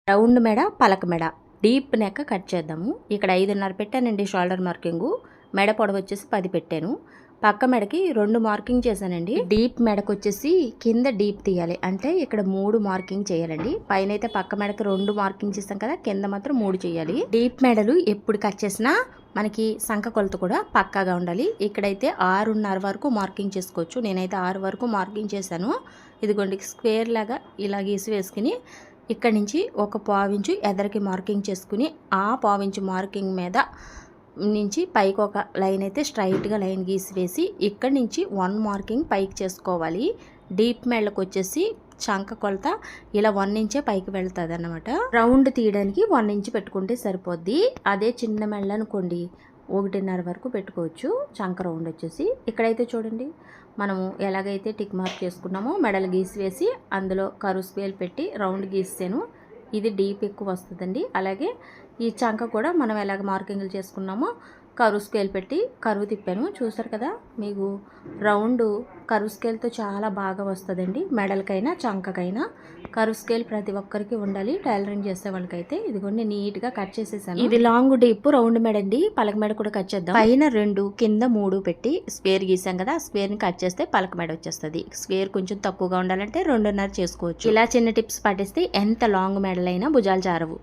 Round మెడ, పలక మెడ, డీప్ నెక్ కట్ చేద్దాము. ఇక్కడ 5.5 పెట్టానండి షోల్డర్ మార్కింగు. మెడ పొడవు వచ్చేసి 10 పెట్టాను. పక్క మెడకి 2 మార్కింగ్ చేశానండి. డీప్ మెడకు వచ్చేసి కింద డీప్ తీయాలి, అంటే ఇక్కడ 3 మార్కింగ్ చేయాలండి. పైన అయితే పక్క మెడకి 2 మార్కింగ్ చేస్తాం కదా, కింద మాత్రం 3 చేయాలి. డీప్ మెడలు ఎప్పుడు కట్ చేసినా మనకి సంఖ కొలత కూడా పక్కాగా ఉండాలి. ఇక్కడైతే 6.5 వరకు మార్కింగ్ చేసుకోవచ్చు. నేనైతే 6 వరకు మార్కింగ్ చేశాను. ఇదిగోండి స్క్వేర్ లాగా ఇలా గీసి వేసుకుని ఇక్కడ నుంచి 1 పావించు ఎదరికి మార్కింగ్ చేసుకుని ఆ పావించు మార్కింగ్ మీద నుంచి పైకి ఒక లైన్ అయితే స్ట్రైట్గా లైన్ గీసి వేసి ఇక్కడ నుంచి 1 మార్కింగ్ పైకి చేసుకోవాలి. డీప్ మెడలకు వచ్చేసి చంక కొలత ఇలా 1 ఇంచే పైకి వెళ్తుంది అన్నమాట. రౌండ్ తీయడానికి 1 ఇంచ్ పెట్టుకుంటే సరిపోద్ది. అదే చిన్న మెడలు అనుకోండి 1.5 వరకు పెట్టుకోవచ్చు. చంక రౌండ్ వచ్చేసి ఇక్కడైతే చూడండి, మనము ఎలాగైతే టిక్ మార్క్ చేసుకున్నామో మెడలు గీసి వేసి అందులో కరువు స్కేల్ పెట్టి రౌండ్ గీసాను. ఇది డీప్ ఎక్కువ వస్తుందండి. అలాగే ఈ చంక కూడా మనం ఎలాగ మార్కింగ్లు చేసుకున్నామో కరువు స్కేల్ పెట్టి కరువు తిప్పాను. చూసారు కదా, మీకు రౌండ్ కరువు స్కేల్తో చాలా బాగా వస్తుందండి. మెడలకైనా చంకకైనా కరువు స్కేల్ ప్రతి ఒక్కరికి ఉండాలి, టైలరింగ్ చేసే వాళ్ళకైతే. ఇదిగోండి నీట్గా కట్ చేసేసాను. ఇది లాంగ్ డీప్ రౌండ్ మెడ అండి. పలక మెడ కూడా కట్ చేద్దాం. పైన 2 కింద 3 పెట్టి స్క్వేర్ గీసాం కదా, స్క్వేర్ని కట్ చేస్తే పలక మెడ వచ్చేస్తుంది. స్క్వేర్ కొంచెం తక్కువగా ఉండాలంటే 2.5 చేసుకోవచ్చు. ఇలా చిన్న టిప్స్ పాటిస్తే ఎంత లాంగ్ మెడలైనా భుజాలు జారవు.